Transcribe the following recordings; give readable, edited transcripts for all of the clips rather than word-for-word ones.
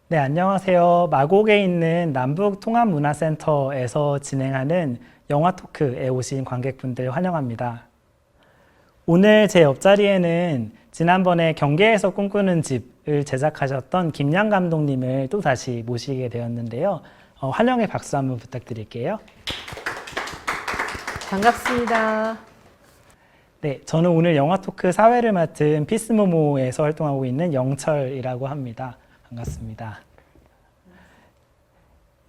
네, 안녕하세요. 마곡에 있는 남북통합문화센터에서 진행하는 영화 토크에 오신 관객분들 환영합니다. 오늘 제 옆자리에는 지난번에 경계에서 꿈꾸는 집을 제작하셨던 김양 감독님을 또 다시 모시게 되었는데요. 환영의 박수 한번 부탁드릴게요. 반갑습니다. 네, 저는 오늘 영화 토크 사회를 맡은 피스모모에서 활동하고 있는 영철이라고 합니다. 반갑습니다.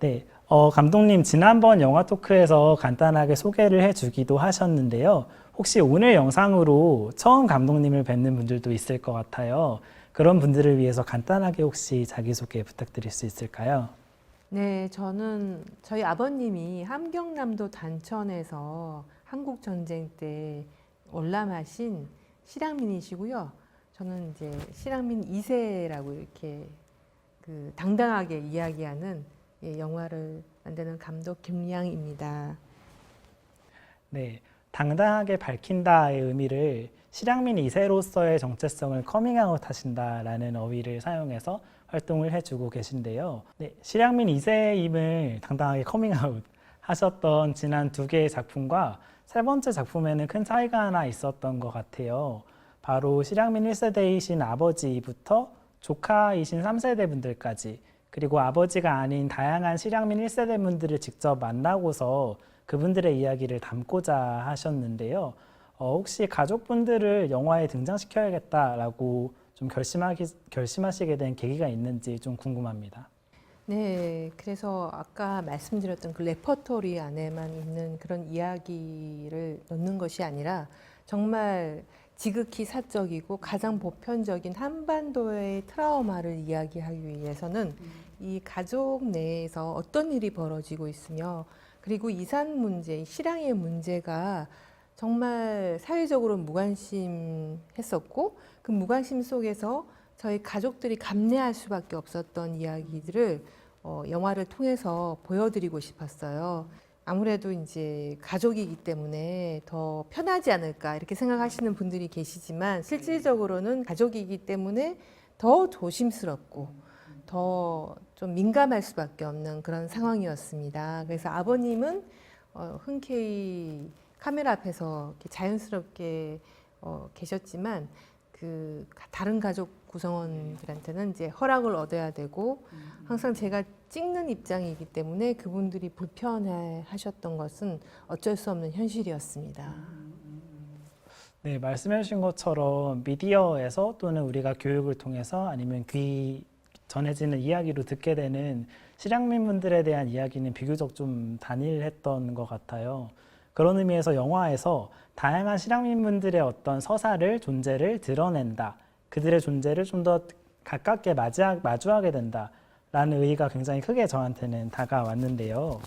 네, 감독님 지난번 영화 토크에서 간단하게 소개를 해주기도 하셨는데요. 혹시 오늘 영상으로 처음 감독님을 뵙는 분들도 있을 것 같아요. 그런 분들을 위해서 간단하게 혹시 자기소개 부탁드릴 수 있을까요? 네, 저는 저희 아버님이 함경남도 단천에서 한국 전쟁 때 월남하신 실향민이시고요. 저는 이제 실향민 2세라고 이렇게 당당하게 이야기하는 영화를 만드는 감독 김양입니다. 네, 당당하게 밝힌다의 의미를 실향민 2세로서의 정체성을 커밍아웃 하신다라는 어휘를 사용해서 활동을 해주고 계신데요. 네, 실향민 2세임을 당당하게 커밍아웃 하셨던 지난 두 개의 작품과 세 번째 작품에는 큰 차이가 하나 있었던 것 같아요. 바로 실향민 1세대이신 아버지부터 조카이신 3세대 분들까지, 그리고 아버지가 아닌 다양한 실향민 1세대 분들을 직접 만나고서 그분들의 이야기를 담고자 하셨는데요. 혹시 가족분들을 영화에 등장시켜야겠다라고 좀 결심하시게 된 계기가 있는지 좀 궁금합니다. 네, 그래서 아까 말씀드렸던 그 레퍼토리 안에만 있는 그런 이야기를 넣는 것이 아니라 정말 지극히 사적이고 가장 보편적인 한반도의 트라우마를 이야기하기 위해서는 이 가족 내에서 어떤 일이 벌어지고 있으며 그리고 이산 문제, 실향의 문제가 정말 사회적으로 무관심했었고 그 무관심 속에서 저희 가족들이 감내할 수밖에 없었던 이야기들을 영화를 통해서 보여드리고 싶었어요. 아무래도 이제 가족이기 때문에 더 편하지 않을까 이렇게 생각하시는 분들이 계시지만 실질적으로는 가족이기 때문에 더 조심스럽고 더 좀 민감할 수밖에 없는 그런 상황이었습니다. 그래서 아버님은 흔쾌히 카메라 앞에서 이렇게 자연스럽게 계셨지만 다른 가족 구성원들한테는 이제 허락을 얻어야 되고 항상 제가 찍는 입장이기 때문에 그분들이 불편해 하셨던 것은 어쩔 수 없는 현실이었습니다. 네, 말씀해 주신 것처럼 미디어에서 또는 우리가 교육을 통해서 아니면 전해지는 이야기로 듣게 되는 실향민분들에 대한 이야기는 비교적 좀 단일했던 것 같아요. 그런 의미에서 영화에서 다양한 실향민분들의 어떤 서사를, 존재를 드러낸다. 그들의 존재를 좀 더 가깝게 마주하게 된다라는 의의가 굉장히 크게 저한테는 다가왔는데요.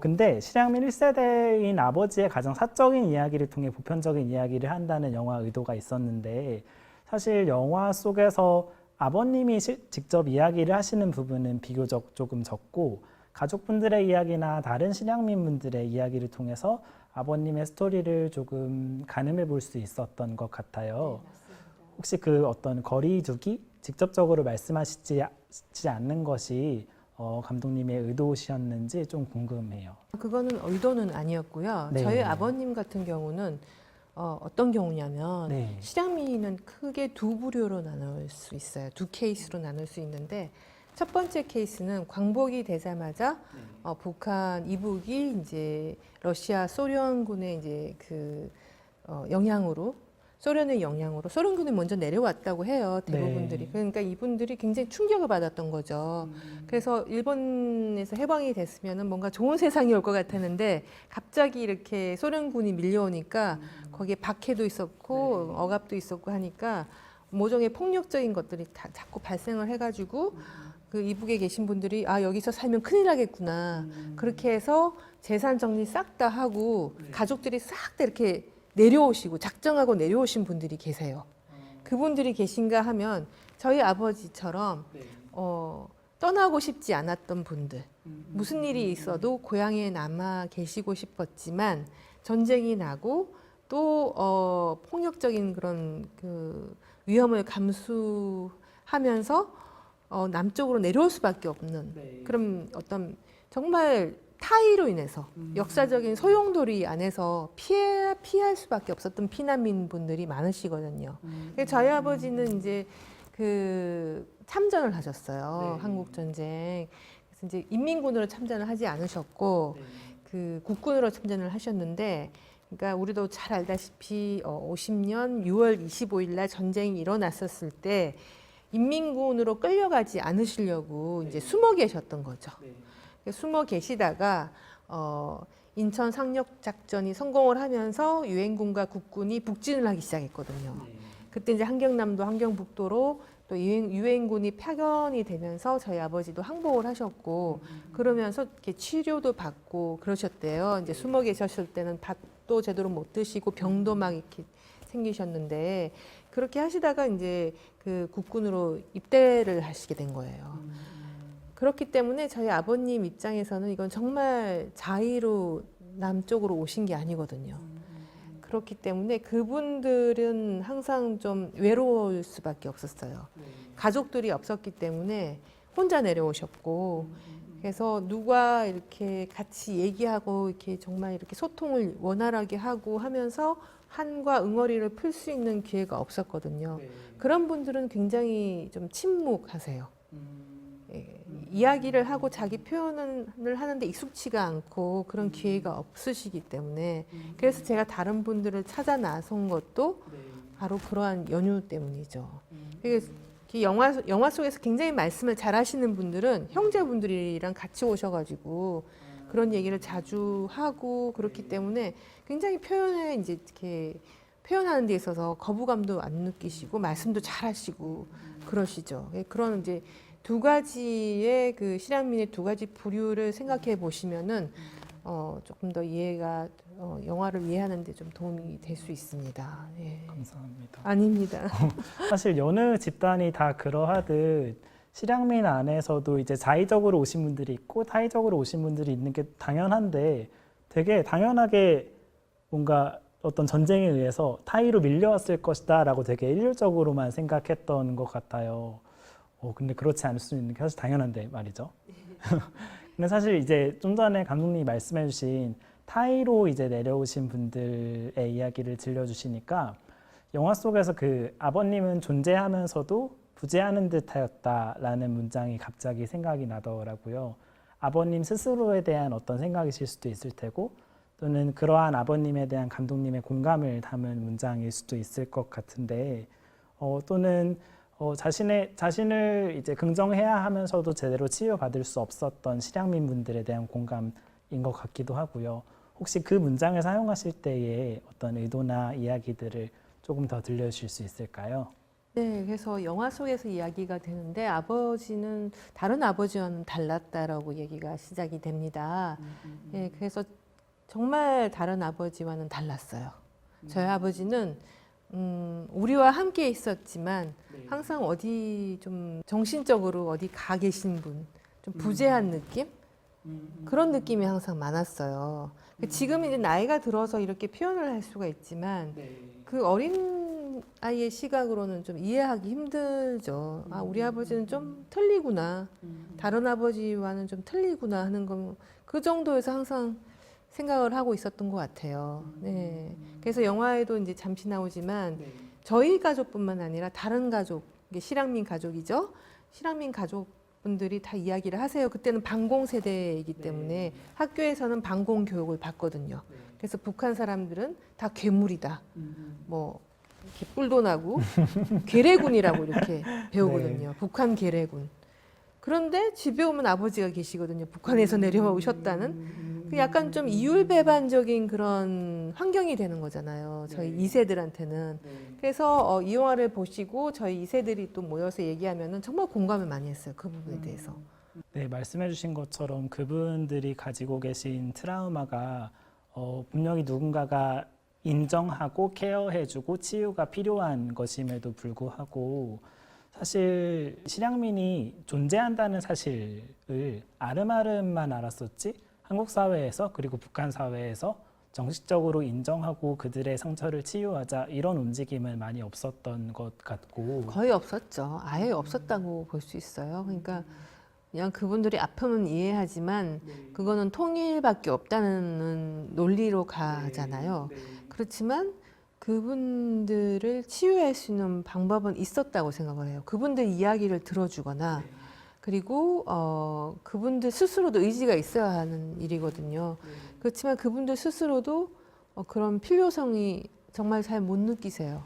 근데 실향민 1세대인 아버지의 가장 사적인 이야기를 통해 보편적인 이야기를 한다는 영화 의도가 있었는데 사실 영화 속에서 아버님이 직접 이야기를 하시는 부분은 비교적 조금 적고 가족분들의 이야기나 다른 실향민 분들의 이야기를 통해서 아버님의 스토리를 조금 가늠해 볼 수 있었던 것 같아요. 혹시 그 어떤 거리두기? 직접적으로 말씀하시지 않는 것이 감독님의 의도시였는지 좀 궁금해요. 그거는 의도는 아니었고요. 네. 저희 아버님 같은 경우는 어떤 경우냐면 네. 실향민은 크게 두 부류로 나눌 수 있어요. 두 케이스로 나눌 수 있는데 첫 번째 케이스는 광복이 되자마자 북한 이북이 이제 러시아 소련군의 이제 소련의 영향으로 소련군이 먼저 내려왔다고 해요. 대부분들이. 네. 그러니까 이분들이 굉장히 충격을 받았던 거죠. 그래서 일본에서 해방이 됐으면은 뭔가 좋은 세상이 올 것 같았는데 갑자기 이렇게 소련군이 밀려오니까 거기에 박해도 있었고 억압도 있었고 하니까 모종의 폭력적인 것들이 다 자꾸 발생을 해가지고 그 이북에 계신 분들이 여기서 살면 큰일 나겠구나. 그렇게 해서 재산 정리 싹 다 하고 가족들이 싹 다 이렇게 내려오시고 작정하고 내려오신 분들이 계세요. 그분들이 계신가 하면 저희 아버지처럼 떠나고 싶지 않았던 분들, 무슨 일이 있어도 고향에 남아 계시고 싶었지만 전쟁이 나고 또 폭력적인 그런 그 위험을 감수하면서 남쪽으로 내려올 수밖에 없는 네. 그런 어떤 정말 타이로 인해서 역사적인 소용돌이 안에서 피할 수밖에 없었던 피난민 분들이 많으시거든요. 그래서 저희 아버지는 이제 그 참전을 하셨어요. 네. 한국 전쟁. 그래서 이제 인민군으로 참전을 하지 않으셨고 그 국군으로 참전을 하셨는데, 그러니까 우리도 잘 알다시피 50년 6월 25일 날 전쟁이 일어났었을 때 인민군으로 끌려가지 않으시려고 이제 숨어 계셨던 거죠. 숨어 계시다가 인천 상륙 작전이 성공을 하면서 유엔군과 국군이 북진을 하기 시작했거든요. 그때 이제 한경남도 한경북도로 또 유엔군이 파견이 되면서 저희 아버지도 항복을 하셨고 그러면서 이렇게 치료도 받고 그러셨대요. 이제 숨어 계셨을 때는 밥도 제대로 못 드시고 병도 막 이렇게 생기셨는데, 그렇게 하시다가 이제 그 국군으로 입대를 하시게 된 거예요. 그렇기 때문에 저희 아버님 입장에서는 이건 정말 자의로 남쪽으로 오신 게 아니거든요. 그렇기 때문에 그분들은 항상 좀 외로울 수밖에 없었어요. 가족들이 없었기 때문에 혼자 내려오셨고, 그래서 누가 이렇게 같이 얘기하고 이렇게 정말 이렇게 소통을 원활하게 하고 하면서 한과 응어리를 풀 수 있는 기회가 없었거든요. 그런 분들은 굉장히 좀 침묵하세요. 예, 이야기를 하고 자기 표현을 하는데 익숙치가 않고 그런 기회가 없으시기 때문에, 그래서 제가 다른 분들을 찾아 나선 것도 바로 그러한 연유 때문이죠. 이게 영화 속에서 굉장히 말씀을 잘 하시는 분들은 형제분들이랑 같이 오셔가지고 그런 얘기를 자주 하고 그렇기 때문에 굉장히 표현에 이제 이렇게 표현하는 데 있어서 거부감도 안 느끼시고 말씀도 잘 하시고 그러시죠. 그런 이제 두 가지의 그 실향민의 두 가지 부류를 생각해 보시면은 조금 더 이해가 영화를 이해하는 데 좀 도움이 될 수 있습니다. 예. 감사합니다. 아닙니다. 사실 여느 집단이 다 그러하듯 실향민 안에서도 이제 자의적으로 오신 분들이 있고 타의적으로 오신 분들이 있는 게 당연한데, 되게 당연하게 뭔가 어떤 전쟁에 의해서 타의로 밀려왔을 것이다라고 되게 일률적으로만 생각했던 것 같아요. 근데 그렇지 않을 수 있는 게 사실 당연한데 말이죠. 근데 사실 이제 좀 전에 감독님이 말씀해주신 타의로 이제 내려오신 분들의 이야기를 들려주시니까, 영화 속에서 그 아버님은 존재하면서도 부재하는 듯하였다라는 문장이 갑자기 생각이 나더라고요. 아버님 스스로에 대한 어떤 생각이실 수도 있을 테고, 또는 그러한 아버님에 대한 감독님의 공감을 담은 문장일 수도 있을 것 같은데, 또는 자신을 이제 긍정해야 하면서도 제대로 치유받을 수 없었던 실향민 분들에 대한 공감인 것 같기도 하고요. 혹시 그 문장을 사용하실 때의 어떤 의도나 이야기들을 조금 더 들려주실 수 있을까요? 네, 그래서 영화 속에서 이야기가 되는데 아버지는 다른 아버지와는 달랐다라고 얘기가 시작이 됩니다. 예, 그래서 정말 다른 아버지와는 달랐어요. 저희 아버지는 우리와 함께 있었지만 항상 어디 좀 정신적으로 어디 가 계신 분, 좀 부재한 느낌? 그런 느낌이 항상 많았어요. 지금 이제 나이가 들어서 이렇게 표현을 할 수가 있지만 그 어린 아이의 시각으로는 좀 이해하기 힘들죠. 아, 우리 아버지는 좀 틀리구나. 다른 아버지와는 좀 틀리구나 하는 건 그 정도에서 항상 생각을 하고 있었던 것 같아요. 네. 그래서 영화에도 이제 잠시 나오지만 저희 가족뿐만 아니라 다른 가족, 이게 실향민 가족이죠. 실향민 가족분들이 다 이야기를 하세요. 그때는 반공 세대이기 때문에 학교에서는 반공 교육을 받거든요. 그래서 북한 사람들은 다 괴물이다. 뭐 이렇게 뿔도 나고 괴뢰군이라고 이렇게 배우거든요. 북한 괴뢰군. 그런데 집에 오면 아버지가 계시거든요. 북한에서 내려오셨다는. 그 약간 좀 이율배반적인 그런 환경이 되는 거잖아요. 저희 2세들한테는. 그래서 이 영화를 보시고 저희 2세들이 또 모여서 얘기하면은 정말 공감을 많이 했어요. 그 부분에 대해서. 네, 말씀해주신 것처럼 그분들이 가지고 계신 트라우마가 분명히 누군가가 인정하고 케어해주고 치유가 필요한 것임에도 불구하고, 사실 실향민이 존재한다는 사실을 아름아름만 알았었지, 한국 사회에서 그리고 북한 사회에서 정식적으로 인정하고 그들의 상처를 치유하자 이런 움직임은 많이 없었던 것 같고 거의 없었죠. 아예 없었다고 볼 수 있어요. 그러니까 그냥 그분들이 아픔은 이해하지만 그거는 통일밖에 없다는 논리로 가잖아요. 그렇지만 그분들을 치유할 수 있는 방법은 있었다고 생각을 해요. 그분들 이야기를 들어주거나 그리고 그분들 스스로도 의지가 있어야 하는 일이거든요. 그렇지만 그분들 스스로도 그런 필요성이 정말 잘 못 느끼세요.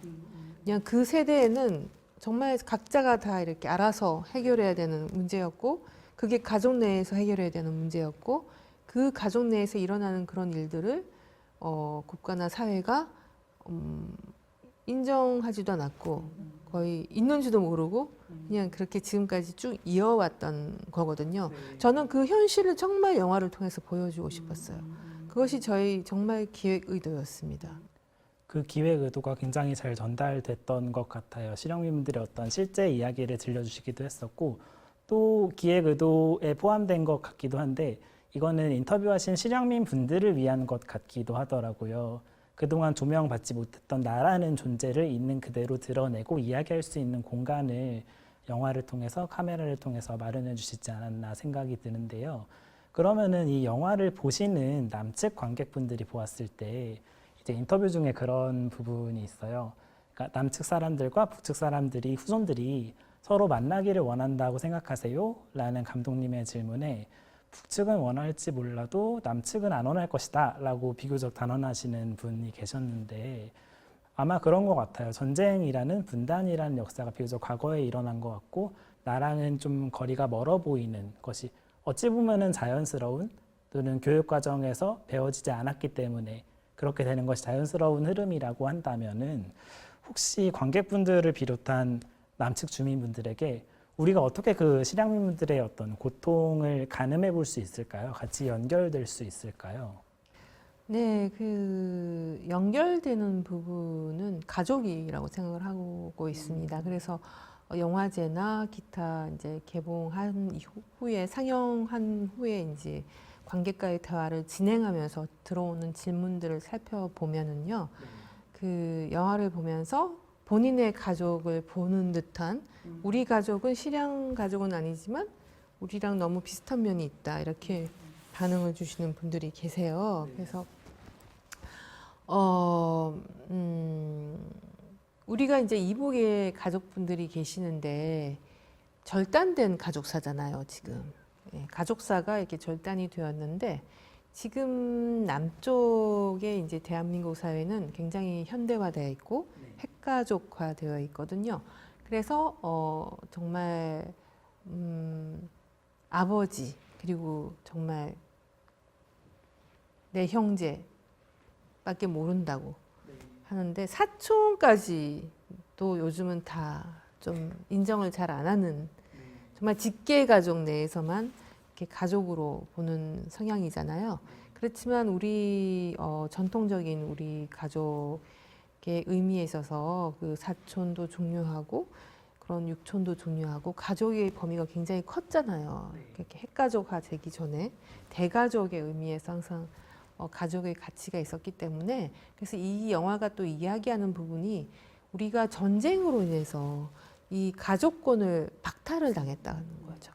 그냥 그 세대에는 정말 각자가 다 이렇게 알아서 해결해야 되는 문제였고 그게 가족 내에서 해결해야 되는 문제였고 그 가족 내에서 일어나는 그런 일들을 국가나 사회가 인정하지도 않았고 거의 있는지도 모르고 그냥 그렇게 지금까지 쭉 이어왔던 거거든요. 저는 그 현실을 정말 영화를 통해서 보여주고 싶었어요. 그것이 저희 정말 기획 의도였습니다. 그 기획 의도가 굉장히 잘 전달됐던 것 같아요. 실향민분들의 어떤 실제 이야기를 들려주시기도 했었고 또 기획 의도에 포함된 것 같기도 한데 이거는 인터뷰하신 실향민 분들을 위한 것 같기도 하더라고요. 그동안 조명받지 못했던 나라는 존재를 있는 그대로 드러내고 이야기할 수 있는 공간을 영화를 통해서 카메라를 통해서 마련해 주시지 않았나 생각이 드는데요. 그러면은 이 영화를 보시는 남측 관객분들이 보았을 때 이제 인터뷰 중에 그런 부분이 있어요. 그러니까 남측 사람들과 북측 사람들이 후손들이 서로 만나기를 원한다고 생각하세요? 라는 감독님의 질문에 북측은 원할지 몰라도 남측은 안 원할 것이다 라고 비교적 단언하시는 분이 계셨는데 아마 그런 것 같아요. 전쟁이라는 분단이라는 역사가 비교적 과거에 일어난 것 같고 나랑은 좀 거리가 멀어 보이는 것이 어찌 보면은 자연스러운 또는 교육 과정에서 배워지지 않았기 때문에 그렇게 되는 것이 자연스러운 흐름이라고 한다면은 혹시 관객분들을 비롯한 남측 주민분들에게 우리가 어떻게 그 실향민분들의 어떤 고통을 가늠해 볼 수 있을까요? 같이 연결될 수 있을까요? 네, 그 연결되는 부분은 가족이라고 생각을 하고 있습니다. 그래서 영화제나 기타 이제 개봉한 후에 상영한 후에 이제 관객과의 대화를 진행하면서 들어오는 질문들을 살펴보면은요, 그 영화를 보면서 본인의 가족을 보는 듯한 우리 가족은 실향 가족은 아니지만 우리랑 너무 비슷한 면이 있다 이렇게 반응을 주시는 분들이 계세요. 그래서 우리가 이제 이북에 가족분들이 계시는데 절단된 가족사잖아요, 지금. 예, 가족사가 이렇게 절단이 되었는데 지금 남쪽에 이제 대한민국 사회는 굉장히 현대화되어 있고 핵가족화되어 있거든요. 그래서 정말 아버지 그리고 정말 내 형제밖에 모른다고 하는데 사촌까지도 요즘은 다 좀 인정을 잘 안 하는 정말 직계 가족 내에서만 이렇게 가족으로 보는 성향이잖아요. 그렇지만 우리 전통적인 우리 가족의 의미에 있어서 그 사촌도 중요하고 그런 육촌도 중요하고 가족의 범위가 굉장히 컸잖아요. 이렇게 핵가족화 되기 전에 대가족의 의미에서 항상 가족의 가치가 있었기 때문에 그래서 이 영화가 또 이야기하는 부분이 우리가 전쟁으로 인해서 이 가족권을 박탈을 당했다는 거죠.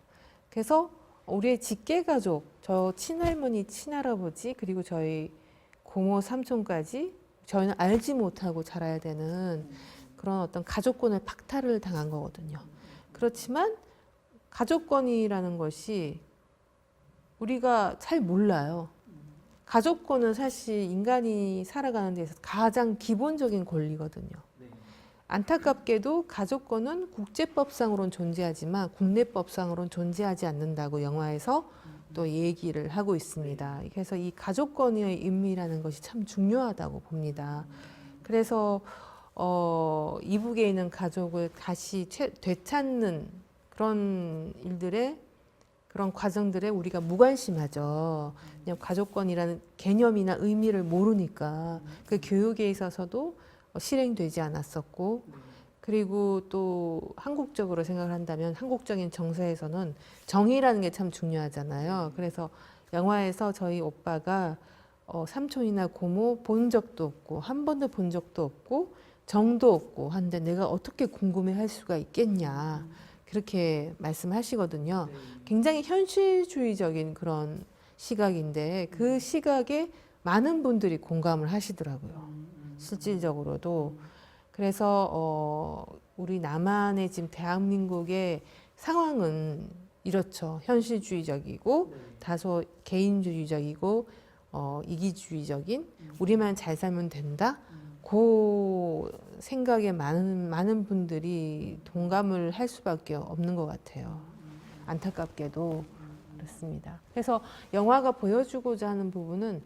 그래서 우리의 직계 가족, 저 친할머니, 친할아버지 그리고 저희 고모, 삼촌까지 저희는 알지 못하고 자라야 되는 그런 어떤 가족권을 박탈을 당한 거거든요. 그렇지만 가족권이라는 것이 우리가 잘 몰라요. 가족권은 사실 인간이 살아가는 데서 가장 기본적인 권리거든요. 안타깝게도 가족권은 국제법상으로는 존재하지만 국내법상으로는 존재하지 않는다고 영화에서 또 얘기를 하고 있습니다. 그래서 이 가족권의 의미라는 것이 참 중요하다고 봅니다. 그래서 이북에 있는 가족을 다시 되찾는 그런 일들에 그런 과정들에 우리가 무관심하죠. 그냥 가족권이라는 개념이나 의미를 모르니까 그 교육에 있어서도 실행되지 않았었고 그리고 또 한국적으로 생각을 한다면 한국적인 정서에서는 정의라는 게 참 중요하잖아요. 그래서 영화에서 저희 오빠가 삼촌이나 고모 본 적도 없고 한 번도 본 적도 없고 정도 없고 한데 내가 어떻게 궁금해할 수가 있겠냐 그렇게 말씀하시거든요. 굉장히 현실주의적인 그런 시각인데 그 시각에 많은 분들이 공감을 하시더라고요. 실질적으로도. 그래서 우리 남한의 지금 대한민국의 상황은 이렇죠. 현실주의적이고 다소 개인주의적이고 이기주의적인 우리만 잘 살면 된다. 그 생각에 많은 분들이 동감을 할 수밖에 없는 것 같아요. 안타깝게도 그렇습니다. 그래서 영화가 보여주고자 하는 부분은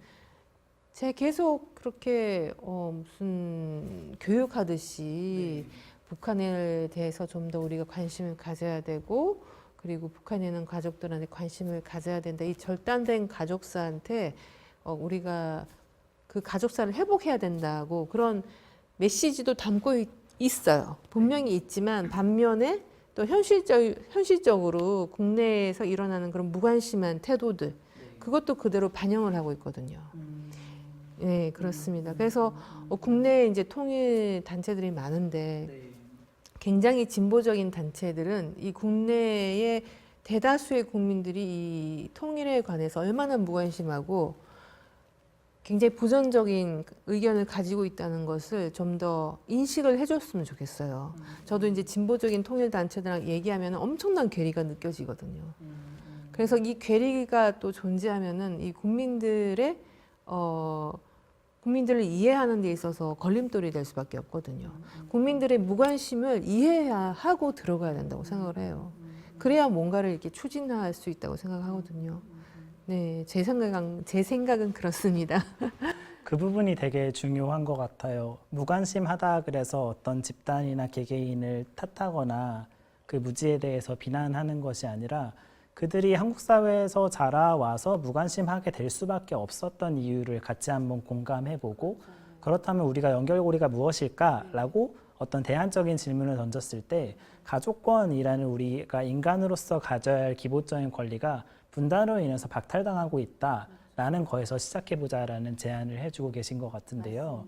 제가 계속 그렇게 무슨 교육하듯이 북한에 대해서 좀 더 우리가 관심을 가져야 되고 그리고 북한에 있는 가족들한테 관심을 가져야 된다. 이 절단된 가족사한테 우리가 그 가족사를 회복해야 된다고 그런 메시지도 담고 있어요. 분명히 있지만 반면에 또 현실적으로 국내에서 일어나는 그런 무관심한 태도들 그것도 그대로 반영을 하고 있거든요. 네, 그렇습니다. 그래서 국내에 이제 통일 단체들이 많은데 굉장히 진보적인 단체들은 이 국내의 대다수의 국민들이 이 통일에 관해서 얼마나 무관심하고 굉장히 부정적인 의견을 가지고 있다는 것을 좀 더 인식을 해줬으면 좋겠어요. 저도 이제 진보적인 통일 단체들랑 얘기하면 엄청난 괴리가 느껴지거든요. 그래서 이 괴리가 또 존재하면은 이 국민들을 이해하는 데 있어서 걸림돌이 될 수밖에 없거든요. 국민들의 무관심을 이해하고 들어가야 된다고 생각을 해요. 그래야 뭔가를 이렇게 추진할 수 있다고 생각하거든요. 네, 제 생각은 그렇습니다. 그 부분이 되게 중요한 것 같아요. 무관심하다 그래서 어떤 집단이나 개개인을 탓하거나 그 무지에 대해서 비난하는 것이 아니라 그들이 한국 사회에서 자라와서 무관심하게 될 수밖에 없었던 이유를 같이 한번 공감해보고 그렇다면 우리가 연결고리가 무엇일까라고 어떤 대안적인 질문을 던졌을 때 가족권이라는 우리가 인간으로서 가져야 할 기본적인 권리가 분단으로 인해서 박탈당하고 있다라는 거에서 시작해보자라는 제안을 해주고 계신 것 같은데요.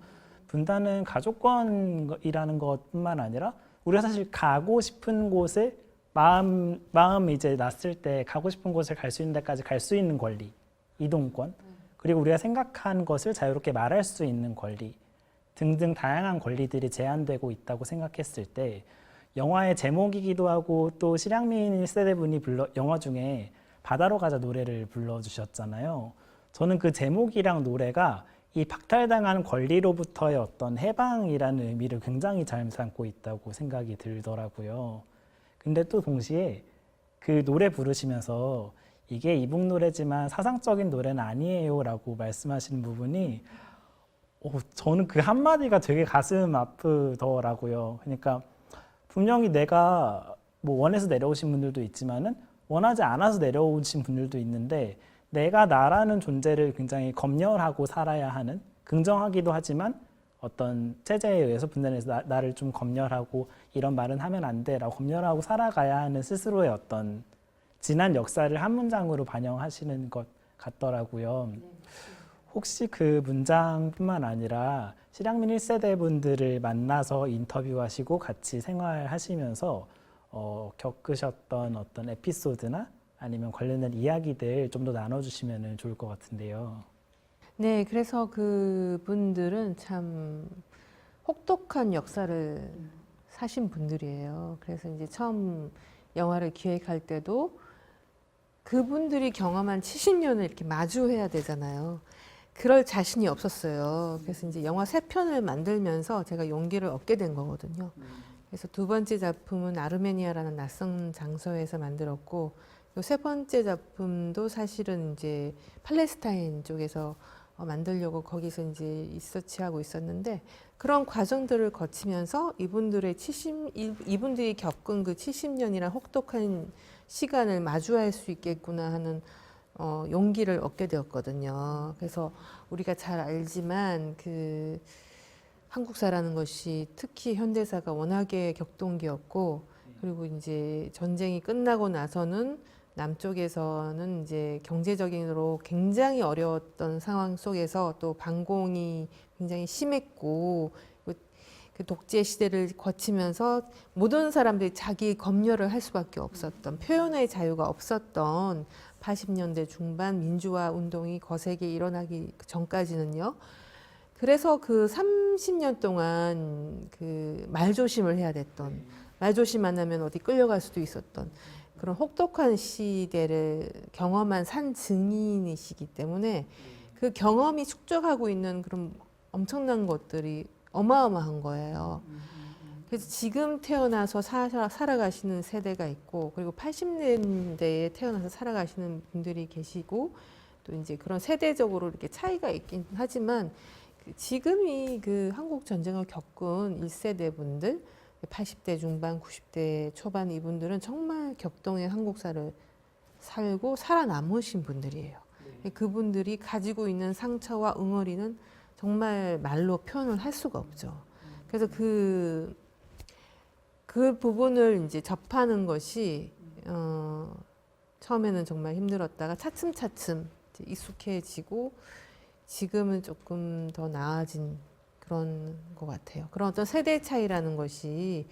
분단은 가족권이라는 것뿐만 아니라 우리가 사실 가고 싶은 곳을 마음이 이제 났을 때 가고 싶은 곳을 갈 수 있는 데까지 갈 수 있는 권리, 이동권, 그리고 우리가 생각한 것을 자유롭게 말할 수 있는 권리 등등 다양한 권리들이 제한되고 있다고 생각했을 때 영화의 제목이기도 하고 또 실향민 세대분이 영화 중에 바다로 가자 노래를 불러주셨잖아요. 저는 그 제목이랑 노래가 이 박탈당한 권리로부터의 어떤 해방이라는 의미를 굉장히 잘 담고 있다고 생각이 들더라고요. 근데 또 동시에 그 노래 부르시면서 이게 이북 노래지만 사상적인 노래는 아니에요 라고 말씀하시는 부분이 저는 그 한마디가 되게 가슴 아프더라고요. 그러니까 분명히 내가 뭐 원해서 내려오신 분들도 있지만은 원하지 않아서 내려오신 분들도 있는데 내가 나라는 존재를 굉장히 검열하고 살아야 하는 긍정하기도 하지만 어떤 체제에 의해서 분단해서 나를 좀 검열하고 이런 말은 하면 안 돼라고 검열하고 살아가야 하는 스스로의 어떤 지난 역사를 한 문장으로 반영하시는 것 같더라고요. 혹시 그 문장뿐만 아니라 실향민 1세대 분들을 만나서 인터뷰하시고 같이 생활하시면서 겪으셨던 어떤 에피소드나 아니면 관련된 이야기들 좀 더 나눠주시면 좋을 것 같은데요. 네, 그래서 그분들은 참 혹독한 역사를 사신 분들이에요. 그래서 이제 처음 영화를 기획할 때도 그분들이 경험한 70년을 이렇게 마주해야 되잖아요. 그럴 자신이 없었어요. 그래서 이제 영화 3편을 만들면서 제가 용기를 얻게 된 거거든요. 그래서 두 번째 작품은 아르메니아라는 낯선 장소에서 만들었고, 요 세 번째 작품도 사실은 이제 팔레스타인 쪽에서 만들려고 거기서 이제 리서치하고 있었는데, 그런 과정들을 거치면서 이분들이 겪은 그 70년이란 혹독한 시간을 마주할 수 있겠구나 하는 용기를 얻게 되었거든요. 그래서 우리가 잘 알지만 그 한국사라는 것이 특히 현대사가 워낙에 격동기였고, 그리고 이제 전쟁이 끝나고 나서는 남쪽에서는 이제 경제적으로 굉장히 어려웠던 상황 속에서 또 반공이 굉장히 심했고 그 독재 시대를 거치면서 모든 사람들이 자기 검열을 할 수밖에 없었던 표현의 자유가 없었던 80년대 중반 민주화 운동이 거세게 일어나기 전까지는요. 그래서 그 30년 동안 그 말조심을 해야 됐던 말조심 안 하면 어디 끌려갈 수도 있었던 그런 혹독한 시대를 경험한 산 증인이시기 때문에 그 경험이 축적하고 있는 그런 엄청난 것들이 어마어마한 거예요. 그래서 지금 태어나서 살아가시는 세대가 있고 그리고 80년대에 태어나서 살아가시는 분들이 계시고 또 이제 그런 세대적으로 이렇게 차이가 있긴 하지만 지금이 그 한국 전쟁을 겪은 1세대 분들 80대 중반, 90대 초반 이분들은 정말 격동의 한국사를 살고 살아남으신 분들이에요. 그분들이 가지고 있는 상처와 응어리는 정말 말로 표현을 할 수가 없죠. 그래서 그 부분을 이제 접하는 것이 처음에는 정말 힘들었다가 차츰차츰 이제 익숙해지고 지금은 조금 더 나아진 그런 것 같아요. 그런 어떤 세대 차이라는 것이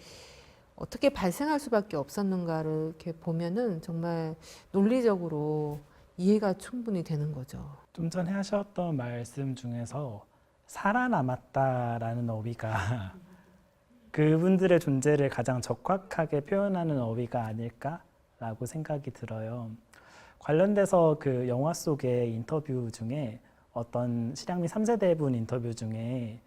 어떻게 발생할 수밖에 없었는가를 이렇게 보면은 정말 논리적으로 이해가 충분히 되는 거죠. 좀 전에 하셨던 말씀 중에서 살아남았다라는 어휘가 그분들의 존재를 가장 적확하게 표현하는 어휘가 아닐까라고 생각이 들어요. 관련돼서 그 영화 속의 인터뷰 중에 어떤 실향민 3세대 분 인터뷰 중에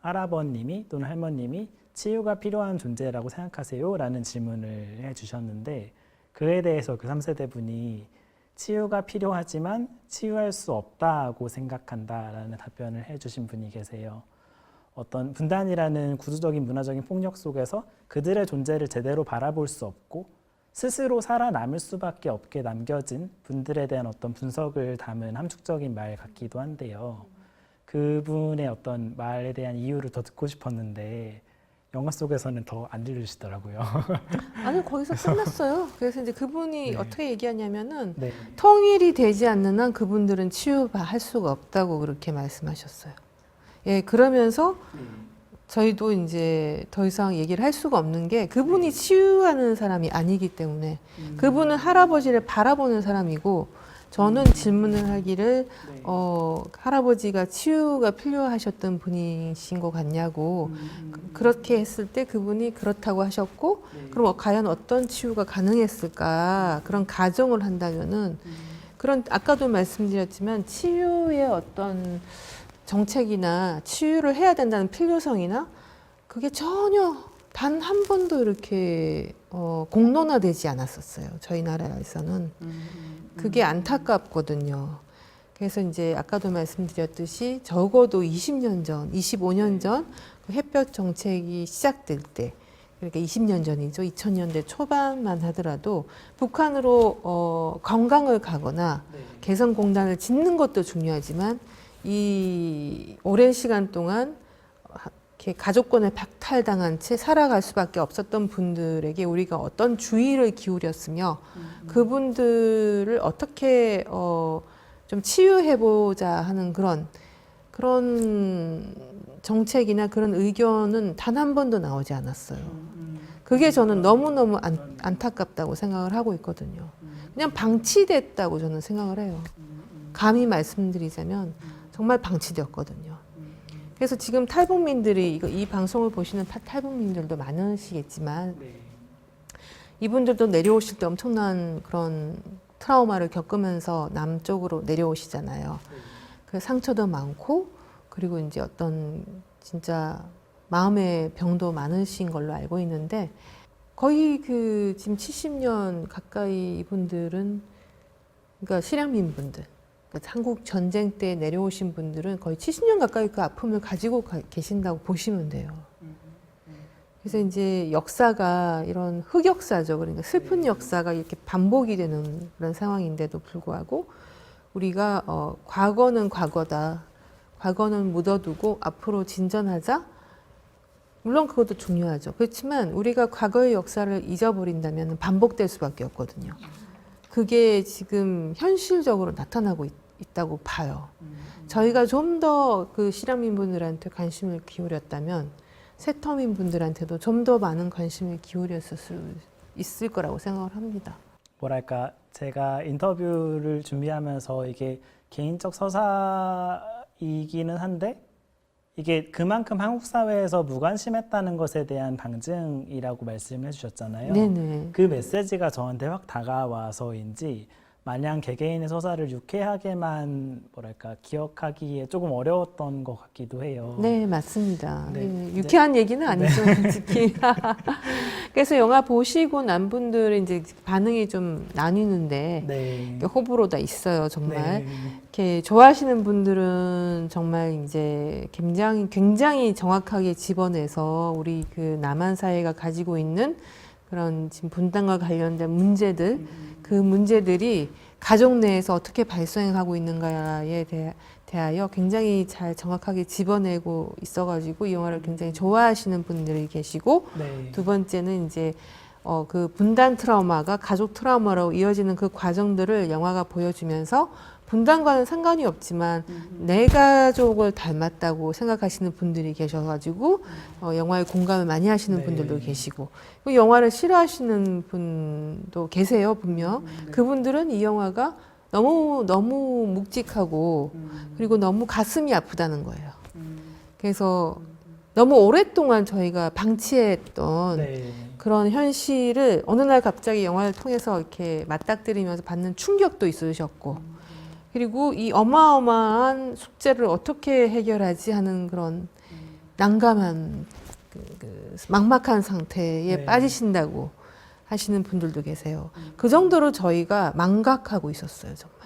할아버님이 또는 할머님이 치유가 필요한 존재라고 생각하세요? 라는 질문을 해주셨는데 그에 대해서 그 3세대 분이 치유가 필요하지만 치유할 수 없다고 생각한다라는 답변을 해주신 분이 계세요. 어떤 분단이라는 구조적인 문화적인 폭력 속에서 그들의 존재를 제대로 바라볼 수 없고 스스로 살아남을 수밖에 없게 남겨진 분들에 대한 어떤 분석을 담은 함축적인 말 같기도 한데요. 그분의 어떤 말에 대한 이유를 더 듣고 싶었는데 영화 속에서는 더 안 들려주시더라고요. 아니 거기서 끝났어요. 그래서 이제 그분이 네. 어떻게 얘기하냐면은 네. 통일이 되지 않는 한 그분들은 치유할 수가 없다고 그렇게 말씀하셨어요. 예, 그러면서 저희도 이제 더 이상 얘기를 할 수가 없는 게 그분이 치유하는 사람이 아니기 때문에 그분은 할아버지를 바라보는 사람이고 저는 질문을 하기를 할아버지가 치유가 필요하셨던 분이신 것 같냐고 그렇게 했을 때 그분이 그렇다고 하셨고 그럼 과연 어떤 치유가 가능했을까 그런 가정을 한다면은 그런 아까도 말씀드렸지만 치유의 어떤 정책이나 치유를 해야 된다는 필요성이나 그게 전혀 단 한 번도 이렇게 공론화되지 않았었어요. 저희 나라에서는. 그게 안타깝거든요. 그래서 이제 아까도 말씀드렸듯이 적어도 20년 전, 25년 전 햇볕 정책이 시작될 때 그러니까 20년 전이죠. 2000년대 초반만 하더라도 북한으로 관광을 가거나 개성공단을 짓는 것도 중요하지만 이 오랜 시간 동안 이렇게 가족권을 박탈당한 채 살아갈 수밖에 없었던 분들에게 우리가 어떤 주의를 기울였으며 그분들을 어떻게 좀 치유해보자 하는 그런 정책이나 그런 의견은 단 한 번도 나오지 않았어요. 그게 저는 너무너무 안타깝다고 생각을 하고 있거든요. 그냥 방치됐다고 저는 생각을 해요. 감히 말씀드리자면 정말 방치되었거든요. 그래서 지금 탈북민들이 이 방송을 보시는 탈북민들도 많으시겠지만 이분들도 내려오실 때 엄청난 그런 트라우마를 겪으면서 남쪽으로 내려오시잖아요. 그 상처도 많고 그리고 이제 어떤 진짜 마음의 병도 많으신 걸로 알고 있는데 거의 그 지금 70년 가까이 이분들은 그러니까 실향민 분들 한국 전쟁 때 내려오신 분들은 거의 70년 가까이 그 아픔을 가지고 계신다고 보시면 돼요. 그래서 이제 역사가 이런 흑역사죠. 그러니까 슬픈 역사가 이렇게 반복이 되는 그런 상황인데도 불구하고 우리가 과거는 과거다. 과거는 묻어두고 앞으로 진전하자. 물론 그것도 중요하죠. 그렇지만 우리가 과거의 역사를 잊어버린다면 반복될 수밖에 없거든요. 그게 지금 현실적으로 나타나고 있다고 봐요. 저희가 좀 더 그 실향민 분들한테 관심을 기울였다면 새터민 분들한테도 좀 더 많은 관심을 기울였을 수 있을 거라고 생각을 합니다. 뭐랄까 제가 인터뷰를 준비하면서 이게 개인적 서사이기는 한데 이게 그만큼 한국 사회에서 무관심했다는 것에 대한 방증이라고 말씀해 주셨잖아요. 네네. 그 메시지가 저한테 확 다가와서인지 마냥 개개인의 서사를 유쾌하게만 뭐랄까 기억하기에 조금 어려웠던 것 같기도 해요. 네, 맞습니다. 네. 예, 유쾌한 얘기는 아니죠, 솔직히. 그래서 영화 보시고 난 분들의 이제 반응이 좀 나뉘는데 네. 호불호 다 있어요, 정말. 네. 이렇게 좋아하시는 분들은 정말 이제 굉장히 정확하게 집어내서 우리 그 남한 사회가 가지고 있는 그런 지금 분단과 관련된 문제들, 그 문제들이 가족 내에서 어떻게 발생하고 있는가에 대하여 굉장히 잘 정확하게 집어내고 있어가지고 이 영화를 굉장히 좋아하시는 분들이 계시고, 네. 두 번째는 이제 그 분단 트라우마가 가족 트라우마로 이어지는 그 과정들을 영화가 보여주면서 분단과는 상관이 없지만 내 가족을 닮았다고 생각하시는 분들이 계셔가지고 영화에 공감을 많이 하시는 네. 분들도 계시고, 그 영화를 싫어하시는 분도 계세요, 분명. 그분들은 이 영화가 너무 묵직하고 그리고 너무 가슴이 아프다는 거예요. 그래서 너무 오랫동안 저희가 방치했던 네. 그런 현실을 어느 날 갑자기 영화를 통해서 이렇게 맞닥뜨리면서 받는 충격도 있으셨고, 그리고 이 어마어마한 숙제를 어떻게 해결하지 하는 그런 난감한 막막한 상태에 네. 빠지신다고 하시는 분들도 계세요. 그 정도로 저희가 망각하고 있었어요, 정말.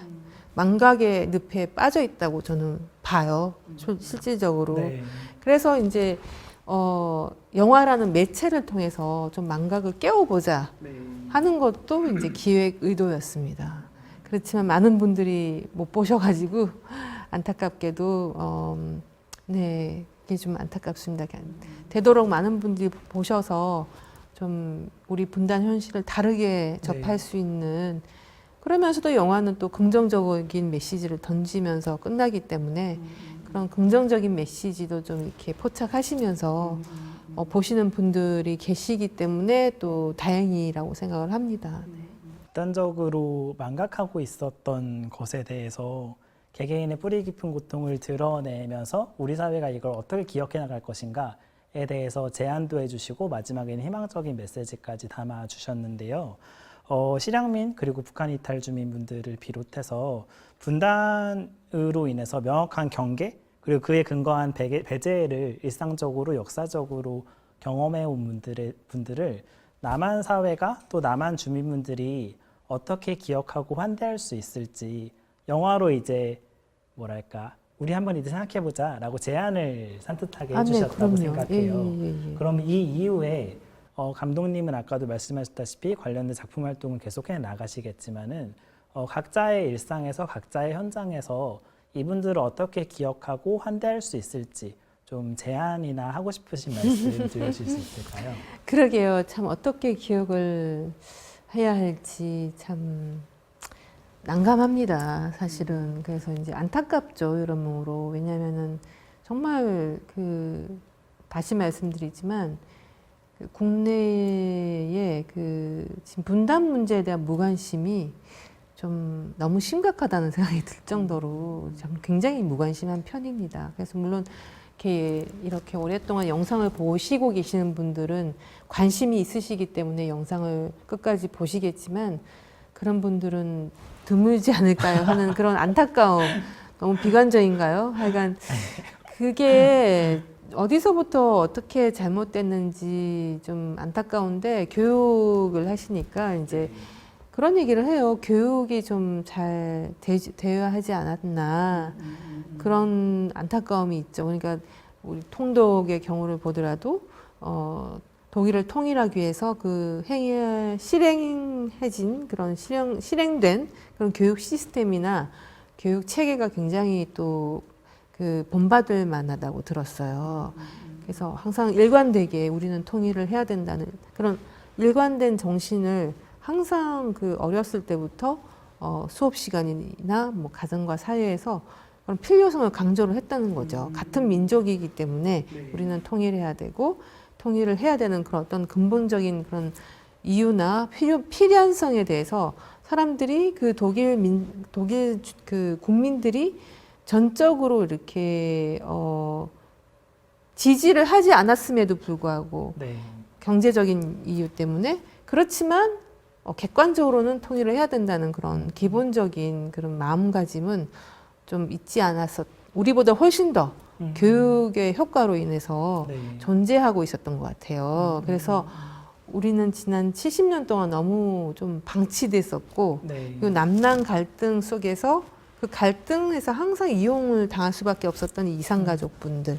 망각의 늪에 빠져 있다고 저는 봐요, 실질적으로. 네. 그래서 이제 영화라는 매체를 통해서 좀 망각을 깨워보자 네. 하는 것도 이제 기획 의도였습니다. 그렇지만 많은 분들이 못 보셔가지고 안타깝게도 네, 이게 좀 안타깝습니다. 되도록 많은 분들이 보셔서 좀 우리 분단 현실을 다르게 접할 수 있는, 그러면서도 영화는 또 긍정적인 메시지를 던지면서 끝나기 때문에 그런 긍정적인 메시지도 좀 이렇게 포착하시면서 보시는 분들이 계시기 때문에 또 다행이라고 생각을 합니다. 극단적으로 망각하고 있었던 것에 대해서 개개인의 뿌리 깊은 고통을 드러내면서 우리 사회가 이걸 어떻게 기억해 나갈 것인가에 대해서 제안도 해주시고 마지막에는 희망적인 메시지까지 담아주셨는데요. 실향민 그리고 북한 이탈 주민분들을 비롯해서 분단으로 인해서 명확한 경계 그리고 그에 근거한 배제를 일상적으로 역사적으로 경험해 온 분들을 남한 사회가 또 남한 주민분들이 어떻게 기억하고 환대할 수 있을지 영화로 이제 뭐랄까 우리 한번 이제 생각해보자라고 제안을 산뜻하게 해주셨다고 네, 생각해요. 예. 그럼 이 이후에 감독님은 아까도 말씀하셨다시피 관련된 작품 활동을 계속해 나가시겠지만은 각자의 일상에서 각자의 현장에서 이분들을 어떻게 기억하고 환대할 수 있을지 좀 제안이나 하고 싶으신 말씀 들려주실 수 있을까요? 그러게요. 참 어떻게 기억을 해야 할지 참 난감합니다, 사실은. 그래서 이제 안타깝죠, 여러모로. 왜냐면은 정말 다시 말씀드리지만 국내의 지금 분단 문제에 대한 무관심이 좀 너무 심각하다는 생각이 들 정도로 굉장히 무관심한 편입니다. 그래서 물론 이렇게 오랫동안 영상을 보시고 계시는 분들은 관심이 있으시기 때문에 영상을 끝까지 보시겠지만 그런 분들은 드물지 않을까요 하는 그런 안타까움. 너무 비관적인가요? 하여간 그게 어디서부터 어떻게 잘못됐는지 좀 안타까운데, 교육을 하시니까 이제 그런 얘기를 해요. 교육이 좀 잘 되어야 하지 않았나. 그런 안타까움이 있죠. 그러니까 우리 통독의 경우를 보더라도 독일을 통일하기 위해서 그 실행해진 그런 실행된 그런 교육 시스템이나 교육 체계가 굉장히 또 본받을 만하다고 들었어요. 그래서 항상 일관되게 우리는 통일을 해야 된다는 그런 일관된 정신을 항상 그 어렸을 때부터 수업 시간이나 뭐 가정과 사회에서 그런 필요성을 강조를 했다는 거죠. 같은 민족이기 때문에 우리는 통일해야 되고 통일을 해야 되는 그런 어떤 근본적인 그런 이유나 필연성에 대해서 사람들이 그 독일 그 국민들이 전적으로 이렇게 지지를 하지 않았음에도 불구하고 네. 경제적인 이유 때문에 그렇지만 객관적으로는 통일을 해야 된다는 그런 기본적인 그런 마음가짐은 좀 있지 않았었. 우리보다 훨씬 더 교육의 효과로 인해서 네. 존재하고 있었던 것 같아요. 그래서 우리는 지난 70년 동안 너무 좀 방치됐었고 네. 그 남남 갈등 속에서 그 갈등에서 항상 이용을 당할 수밖에 없었던 이 이산가족분들의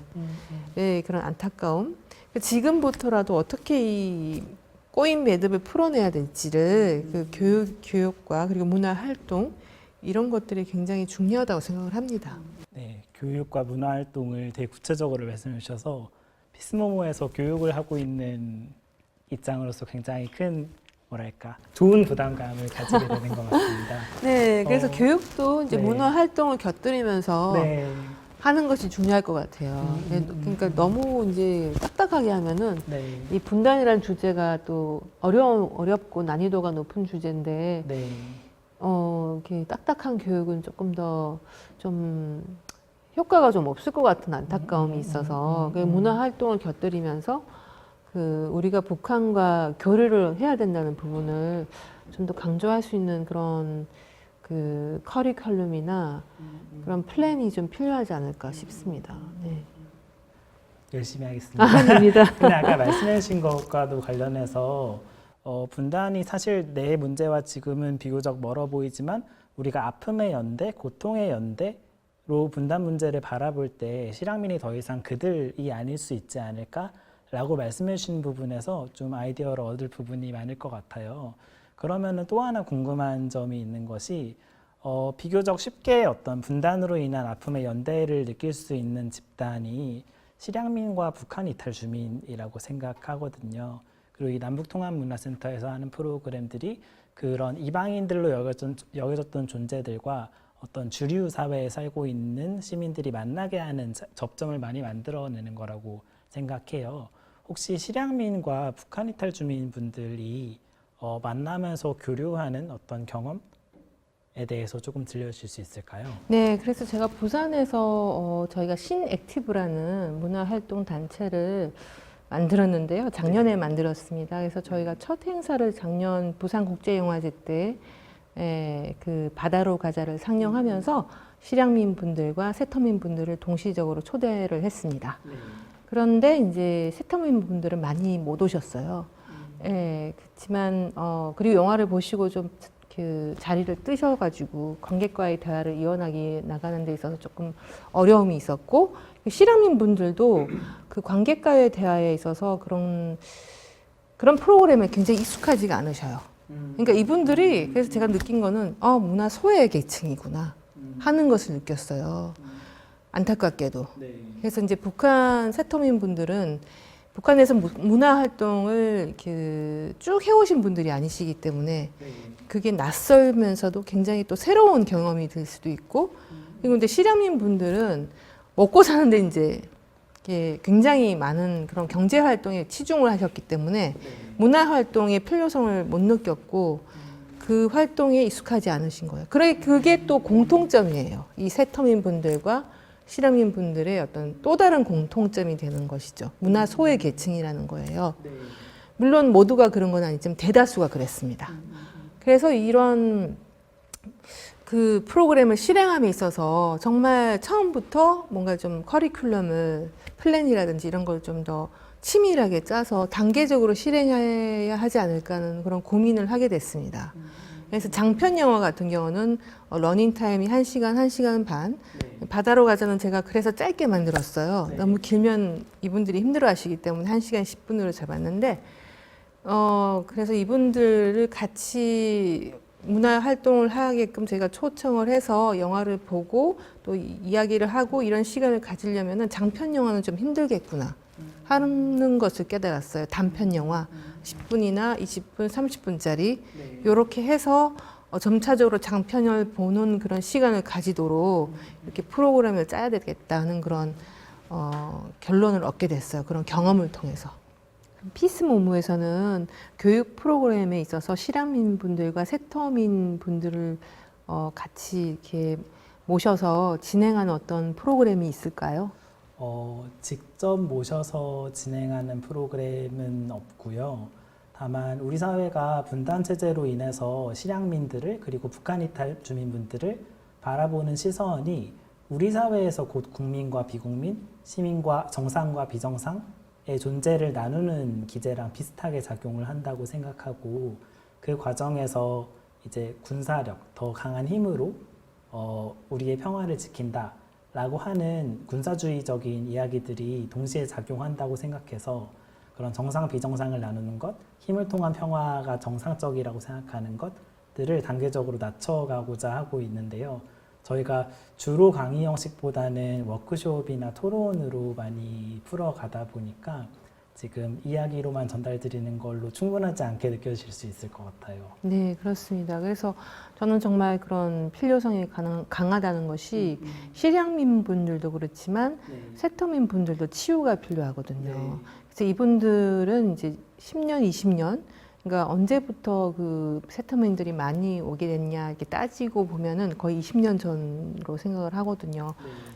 그런 안타까움. 지금부터라도 어떻게 이 꼬인 매듭을 풀어내야 될지를 그 교육과 그리고 문화 활동 이런 것들이 굉장히 중요하다고 생각을 합니다. 네, 교육과 문화 활동을 되게 구체적으로 말씀해 주셔서 피스모모에서 교육을 하고 있는 입장으로서 굉장히 큰 뭐랄까 좋은 부담감을 가지게 되는 것 같습니다. 네, 그래서 교육도 이제 네. 문화 활동을 곁들이면서 네, 하는 것이 중요할 것 같아요. 그러니까 너무 이제 딱딱하게 하면은 네, 이 분단이라는 주제가 또 어렵고 난이도가 높은 주제인데 네, 이렇게 딱딱한 교육은 조금 더 좀 효과가 좀 없을 것 같은 안타까움이 있어서 그 문화 활동을 곁들이면서 그 우리가 북한과 교류를 해야 된다는 부분을 좀 더 강조할 수 있는 그런 그 커리큘럼이나 그런 플랜이 좀 필요하지 않을까 싶습니다. 네. 열심히 하겠습니다. 아닙니다. 근데 아까 말씀해 주신 것과도 관련해서 분단이 사실 내 문제와 지금은 비교적 멀어 보이지만 우리가 아픔의 연대, 고통의 연대로 분단 문제를 바라볼 때 실향민이 더 이상 그들이 아닐 수 있지 않을까라고 말씀해 주신 부분에서 좀 아이디어를 얻을 부분이 많을 것 같아요. 그러면은 또 하나 궁금한 점이 있는 것이 비교적 쉽게 어떤 분단으로 인한 아픔의 연대를 느낄 수 있는 집단이 실향민과 북한 이탈 주민이라고 생각하거든요. 그리고 이 남북통합문화센터에서 하는 프로그램들이 그런 이방인들로 여겨졌던 존재들과 어떤 주류 사회에 살고 있는 시민들이 만나게 하는 접점을 많이 만들어내는 거라고 생각해요. 혹시 실향민과 북한 이탈 주민분들이 만나면서 교류하는 어떤 경험에 대해서 조금 들려주실 수 있을까요? 네, 그래서 제가 부산에서 저희가 신액티브라는 문화활동 단체를 만들었는데요. 작년에 만들었습니다. 그래서 저희가 첫 행사를 작년 부산국제영화제 때 그 바다로 가자를 상영하면서 실향민 분들과 세터민 분들을 동시적으로 초대를 했습니다. 그런데 이제 세터민 분들은 많이 못 오셨어요. 그렇지만 그리고 영화를 보시고 좀 그 자리를 뜨셔가지고 관객과의 대화를 이어나기 나가는 데 있어서 조금 어려움이 있었고 실향민 분들도 그 관객과의 대화에 있어서 그런 프로그램에 굉장히 익숙하지가 않으셔요. 그러니까 이분들이 그래서 제가 느낀 거는 문화 소외 계층이구나 하는 것을 느꼈어요. 안타깝게도. 그래서 이제 북한 세터민 분들은 북한에서 문화 활동을 쭉 해오신 분들이 아니시기 때문에 그게 낯설면서도 굉장히 또 새로운 경험이 될 수도 있고 그리고 근데 실향민 분들은 먹고 사는데 이제 굉장히 많은 그런 경제 활동에 치중을 하셨기 때문에 문화 활동의 필요성을 못 느꼈고 그 활동에 익숙하지 않으신 거예요. 그게 또 공통점이에요. 이 세터민 분들과 실향민 분들의 어떤 또 다른 공통점이 되는 것이죠. 문화 소외 계층이라는 거예요. 물론 모두가 그런 건 아니지만 대다수가 그랬습니다. 그래서 이런 그 프로그램을 실행함에 있어서 정말 처음부터 뭔가 좀 커리큘럼을 플랜이라든지 이런 걸 좀 더 치밀하게 짜서 단계적으로 실행해야 하지 않을까 하는 그런 고민을 하게 됐습니다. 그래서 장편 영화 같은 경우는 러닝 타임이 1시간, 1시간 반. 바다로 가자는 제가 그래서 짧게 만들었어요. 너무 길면 이분들이 힘들어 하시기 때문에 1시간 10분으로 잡았는데 그래서 이분들을 같이 문화 활동을 하게끔 제가 초청을 해서 영화를 보고 또 이야기를 하고 이런 시간을 가지려면은 장편 영화는 좀 힘들겠구나 하는 것을 깨달았어요. 단편 영화 10분이나 20분, 30분짜리 이렇게 해서 점차적으로 장편을 보는 그런 시간을 가지도록 이렇게 프로그램을 짜야 되겠다는 그런 결론을 얻게 됐어요. 그런 경험을 통해서. 피스 모모에서는 교육 프로그램에 있어서 실향민 분들과 세터민 분들을 같이 이렇게 모셔서 진행하는 어떤 프로그램이 있을까요? 직접 모셔서 진행하는 프로그램은 없고요. 다만 우리 사회가 분단 체제로 인해서 실향민들을 그리고 북한 이탈 주민분들을 바라보는 시선이 우리 사회에서 곧 국민과 비국민, 시민과 정상과 비정상의 존재를 나누는 기제랑 비슷하게 작용을 한다고 생각하고 그 과정에서 이제 군사력, 더 강한 힘으로 우리의 평화를 지킨다 라고 하는 군사주의적인 이야기들이 동시에 작용한다고 생각해서 그런 정상 비정상을 나누는 것, 힘을 통한 평화가 정상적이라고 생각하는 것들을 단계적으로 낮춰가고자 하고 있는데요. 저희가 주로 강의 형식보다는 워크숍이나 토론으로 많이 풀어가다 보니까 지금 이야기로만 전달드리는 걸로 충분하지 않게 느껴질 수 있을 것 같아요. 네, 그렇습니다. 그래서 저는 정말 그런 필요성이 강하다는 것이 실향민 분들도 그렇지만 세터민 분들도 치유가 필요하거든요. 그래서 이분들은 이제 10년, 20년, 그러니까 언제부터 그 세터민들이 많이 오게 됐냐 이렇게 따지고 보면은 거의 20년 전으로 생각을 하거든요.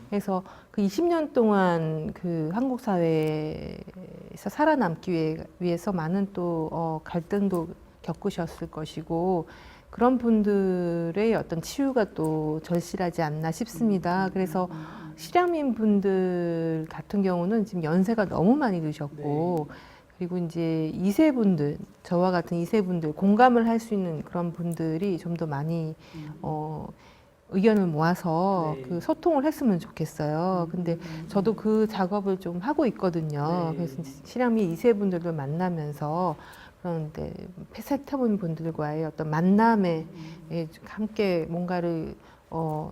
그래서 그 20년 동안 그 한국 사회에서 살아남기 위해서 많은 또 갈등도 겪으셨을 것이고 그런 분들의 어떤 치유가 또 절실하지 않나 싶습니다. 그래서 실향민 분들 같은 경우는 지금 연세가 너무 많이 드셨고 그리고 이제 2세 분들, 저와 같은 2세 분들, 공감을 할 수 있는 그런 분들이 좀 더 많이 의견을 모아서 그 소통을 했으면 좋겠어요. 근데 저도 그 작업을 좀 하고 있거든요. 그래서 실향민 2세 분들도 만나면서 그런데 세터민 분들과의 어떤 만남에 함께 뭔가를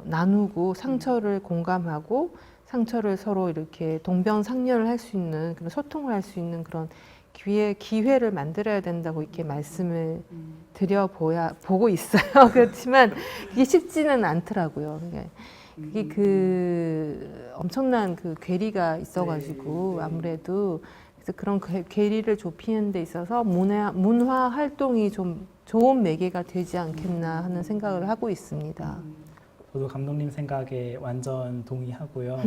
나누고 상처를 공감하고 상처를 서로 이렇게 동병상련을 할 수 있는 그런 소통을 할 수 있는 그런 기회를 만들어야 된다고 이렇게 말씀을 보고 있어요. 그렇지만 이게 쉽지는 않더라고요. 그게 그 엄청난 그 괴리가 있어가지고 아무래도 그래서 그런 괴리를 좁히는 데 있어서 문화 활동이 좀 좋은 매개가 되지 않겠나 하는 생각을 하고 있습니다. 저도 감독님 생각에 완전 동의하고요.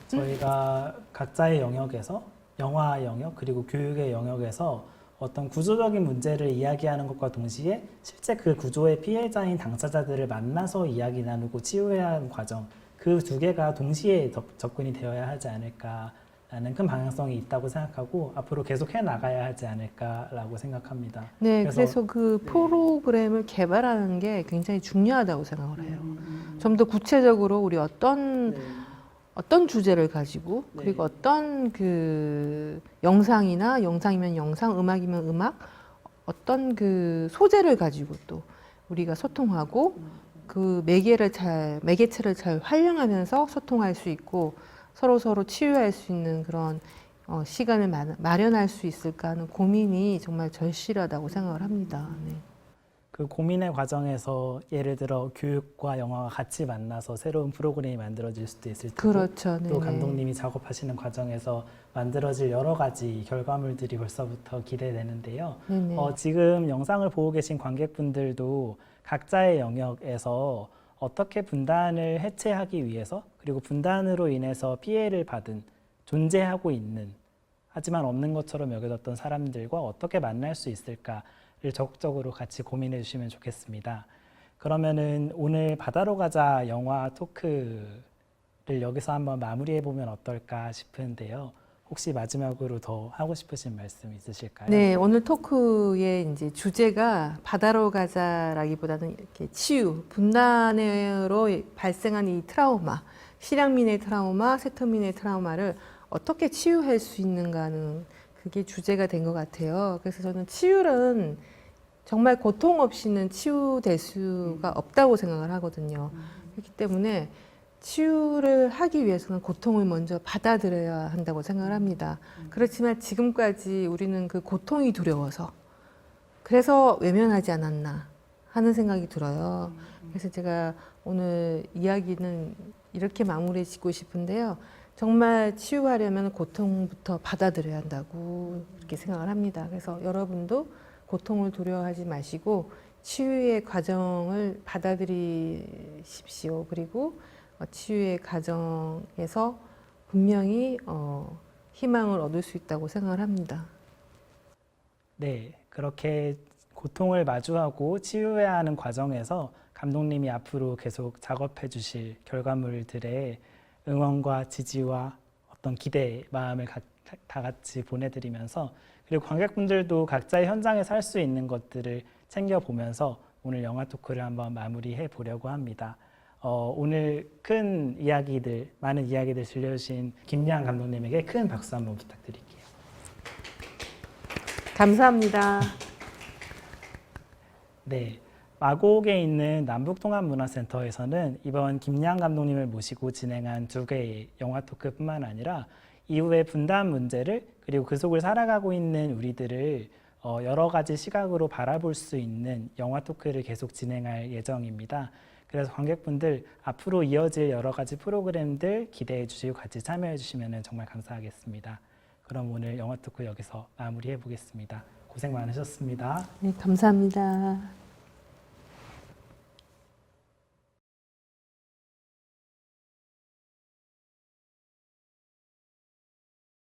저희가 각자의 영역에서 영화 영역 그리고 교육의 영역에서 어떤 구조적인 문제를 이야기하는 것과 동시에 실제 그 구조의 피해자인 당사자들을 만나서 이야기 나누고 치유해야 하는 과정 그 두 개가 동시에 접근이 되어야 하지 않을까라는 큰 방향성이 있다고 생각하고 앞으로 계속 해나가야 하지 않을까라고 생각합니다. 네, 그래서 그 프로그램을 개발하는 게 굉장히 중요하다고 생각을 해요. 좀 더 구체적으로 우리 어떤 주제를 가지고 그리고 어떤 그 영상이면 영상, 음악이면 음악 어떤 그 소재를 가지고 또 우리가 소통하고 그 매개체를 잘 활용하면서 소통할 수 있고 서로 치유할 수 있는 그런 시간을 마련할 수 있을까 하는 고민이 정말 절실하다고 생각을 합니다. 네. 그 고민의 과정에서 예를 들어 교육과 영화가 같이 만나서 새로운 프로그램이 만들어질 수도 있을 테고 그렇죠. 또 감독님이 작업하시는 과정에서 만들어질 여러 가지 결과물들이 벌써부터 기대되는데요. 지금 영상을 보고 계신 관객분들도 각자의 영역에서 어떻게 분단을 해체하기 위해서 그리고 분단으로 인해서 피해를 받은 존재하고 있는 하지만 없는 것처럼 여겨졌던 사람들과 어떻게 만날 수 있을까 를 적극적으로 같이 고민해 주시면 좋겠습니다. 그러면은 오늘 바다로 가자 영화 토크를 여기서 한번 마무리해 보면 어떨까 싶은데요. 혹시 마지막으로 더 하고 싶으신 말씀 있으실까요? 네, 오늘 토크의 이제 주제가 바다로 가자라기보다는 이렇게 치유, 분단으로 발생한 이 트라우마, 실향민의 트라우마, 세터민의 트라우마를 어떻게 치유할 수 있는가는 그게 주제가 된 것 같아요. 그래서 저는 치유는 정말 고통 없이는 치유될 수가 없다고 생각을 하거든요. 그렇기 때문에 치유를 하기 위해서는 고통을 먼저 받아들여야 한다고 생각을 합니다. 그렇지만 지금까지 우리는 그 고통이 두려워서 그래서 외면하지 않았나 하는 생각이 들어요. 그래서 제가 오늘 이야기는 이렇게 마무리 짓고 싶은데요. 정말 치유하려면 고통부터 받아들여야 한다고 이렇게 생각을 합니다. 그래서 여러분도 고통을 두려워하지 마시고 치유의 과정을 받아들이십시오. 그리고 치유의 과정에서 분명히 희망을 얻을 수 있다고 생각을 합니다. 네, 그렇게 고통을 마주하고 치유해야 하는 과정에서 감독님이 앞으로 계속 작업해 주실 결과물들의 응원과 지지와 어떤 기대의 마음을 다 같이 보내드리면서 그리고 관객분들도 각자의 현장에서 할 수 있는 것들을 챙겨보면서 오늘 영화 토크를 한번 마무리해 보려고 합니다. 오늘 큰 이야기들, 많은 이야기들 들려주신 김양 감독님에게 큰 박수 한번 부탁드릴게요. 감사합니다. 네, 마곡에 있는 남북통합문화센터에서는 이번 김양 감독님을 모시고 진행한 2개의 영화 토크뿐만 아니라 이후의 분단 문제를 그리고 그 속을 살아가고 있는 우리들을 여러 가지 시각으로 바라볼 수 있는 영화 토크를 계속 진행할 예정입니다. 그래서 관객분들 앞으로 이어질 여러 가지 프로그램들 기대해 주시고 같이 참여해 주시면 정말 감사하겠습니다. 그럼 오늘 영화 토크 여기서 마무리해 보겠습니다. 고생 많으셨습니다. 네, 감사합니다.